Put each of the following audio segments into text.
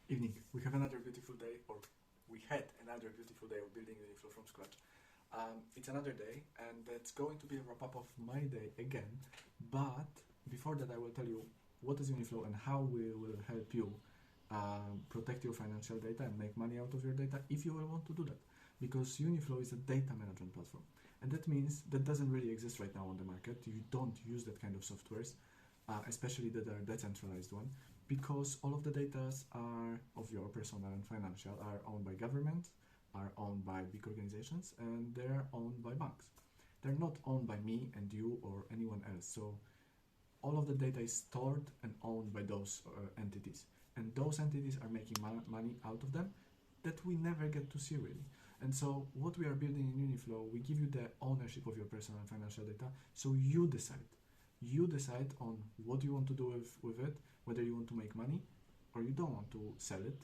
Evening. We have another beautiful day, or we had another beautiful day of building Uniflow from scratch. It's another day, and that's going to be a wrap up of my day again. But before that, I will tell you what is Uniflow and how we will help you protect your financial data and make money out of your data if you will want to do that. Because Uniflow is a data management platform, and that means that doesn't really exist right now on the market. You don't use that kind of softwares, especially that are decentralized one, because all of the data are of your personal and financial are owned by government, are owned by big organizations, and they're owned by banks. They're not owned by me and you or anyone else. So all of the data is stored and owned by those entities, and those entities are making money out of them that we never get to see really. And so what we are building in Uniflow, we give you the ownership of your personal and financial data, so you decide. You decide on what you want to do with it, whether you want to make money or you don't want to sell it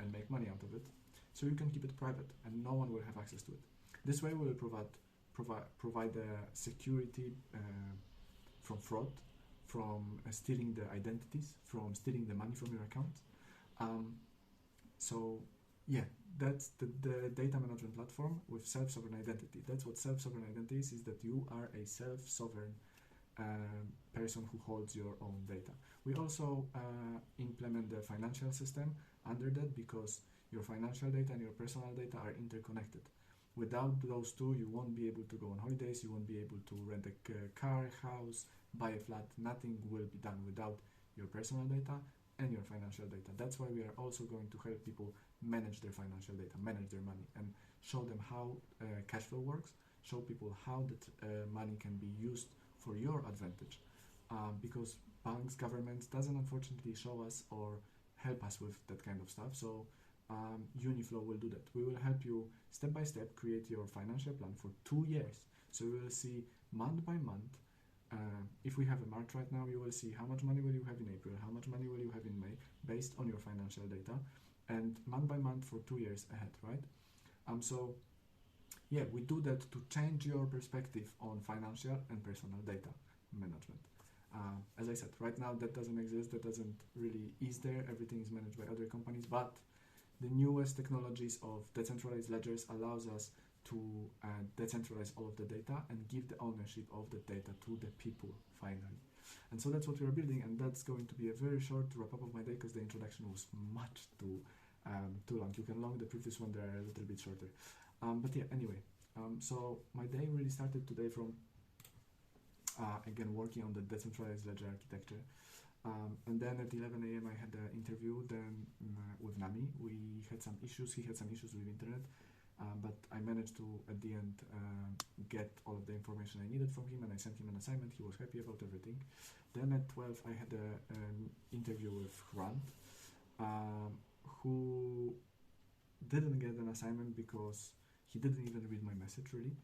and make money out of it. So you can keep it private and no one will have access to it. This way we will provide security from fraud, from stealing the identities, from stealing the money from your account. So yeah, that's the data management platform with self-sovereign identity. That's what self-sovereign identity is that you are a self-sovereign person who holds your own data. We also implement the financial system under that, because your financial data and your personal data are interconnected. Without those two, you won't be able to go on holidays, you won't be able to rent a car, house, buy a flat. Nothing will be done without your personal data and your financial data. That's why we are also going to help people manage their financial data, manage their money, and show them how cash flow works, show people how that money can be used for your advantage, because banks, governments doesn't unfortunately show us or help us with that kind of stuff. So Uniflow will do that. We will help you step by step create your financial plan for 2 years. So you will see month by month. If we have a March right now, you will see how much money will you have in April, how much money will you have in May, based on your financial data, and month by month for 2 years ahead, right? So yeah, we do that to change your perspective on financial and personal data management. As I said, right now that doesn't exist, that doesn't really is there, everything is managed by other companies, but the newest technologies of decentralized ledgers allows us to decentralize all of the data and give the ownership of the data to the people finally. And so that's what we are building, and that's going to be a very short wrap up of my day because the introduction was much too long. You can long the previous one, they're a little bit shorter. But yeah, anyway, so my day really started today from again working on the decentralized ledger architecture, and then at 11 a.m. I had an interview then with Nami. We had some issues, he had some issues with internet, but I managed to at the end get all of the information I needed from him, and I sent him an assignment. He was happy about everything. Then at 12 I had an interview with Grant, who didn't get an assignment because he didn't even read my message really.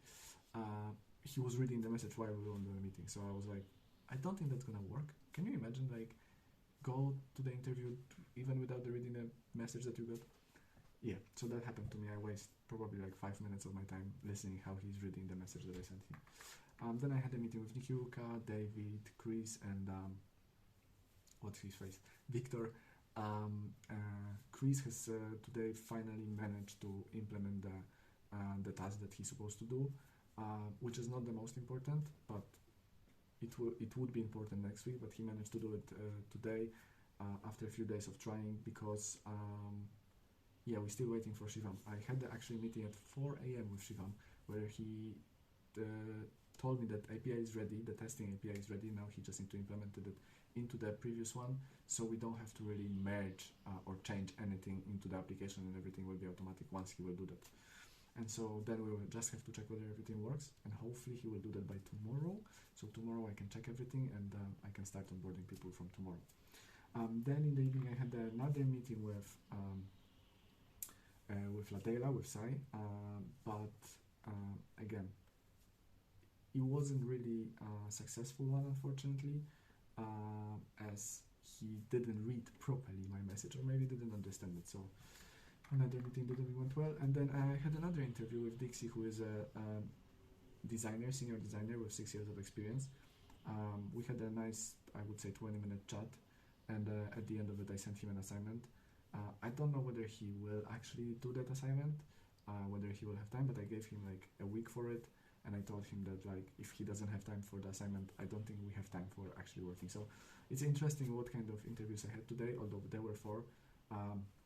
He was reading the message while we were on the meeting, so I was like, I don't think that's gonna work. Can you imagine, like, go to the interview even without reading the message that you got? Yeah, so that happened to me. I waste probably like 5 minutes of my time listening how he's reading the message that I sent him. Then I had a meeting with Nikiuka, David, Chris, and what's his face? Victor. Chris has today finally managed to implement the task that he's supposed to do, which is not the most important, but it would be important next week. But he managed to do it today after a few days of trying, because yeah, we're still waiting for Shivam. I had the actual meeting at 4 a.m. with Shivam, where he told me that API is ready, the testing API is ready. Now he just needs to implement it into the previous one, so we don't have to really merge or change anything into the application, and everything will be automatic once he will do that. And so then we will just have to check whether everything works, and hopefully he will do that by tomorrow. So tomorrow I can check everything, and I can start onboarding people from tomorrow. Then in the evening I had another meeting with Latela, with Sai, but again, it wasn't really a successful one, unfortunately, as he didn't read properly my message, or maybe didn't understand it. So another meeting didn't went well, and then I had another interview with Dixie, who is a designer, senior designer with 6 years of experience. We had a nice, I would say, 20-minute chat, and at the end of it I sent him an assignment. I don't know whether he will actually do that assignment, whether he will have time, but I gave him like a week for it, and I told him that like if he doesn't have time for the assignment, I don't think we have time for actually working. So it's interesting what kind of interviews I had today, although there were 4.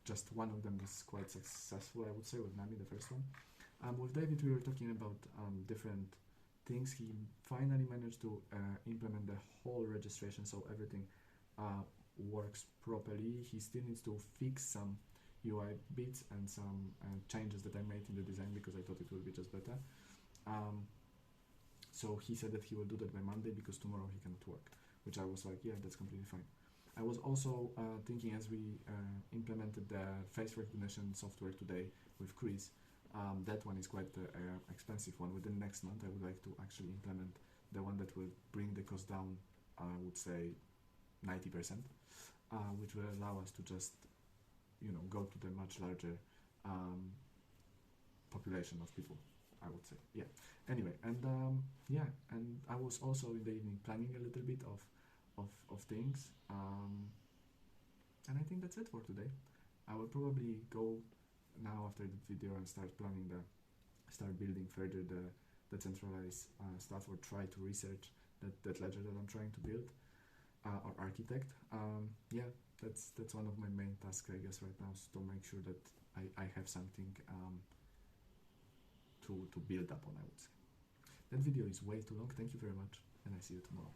Just one of them was quite successful, I would say, with Nami, the first one. With David, we were talking about different things. He finally managed to implement the whole registration, so everything works properly. He still needs to fix some UI bits and some changes that I made in the design because I thought it would be just better. So he said that he will do that by Monday because tomorrow he cannot work, which I was like, yeah, that's completely fine. I was also thinking, as we implemented the face recognition software today with Chris, that one is quite an expensive one. Within next month, I would like to actually implement the one that will bring the cost down, I would say 90%, which will allow us to just, go to the much larger population of people, I would say. Yeah. Anyway, and and I was also in the evening planning a little bit of things, and I think that's it for today. I will probably go now after the video and start building further the centralized stuff, or try to research that ledger that I'm trying to build, or architect. That's one of my main tasks, I guess, right now, is to make sure that I have something to build up on, I would say. That video is way too long. Thank you very much, and I see you tomorrow.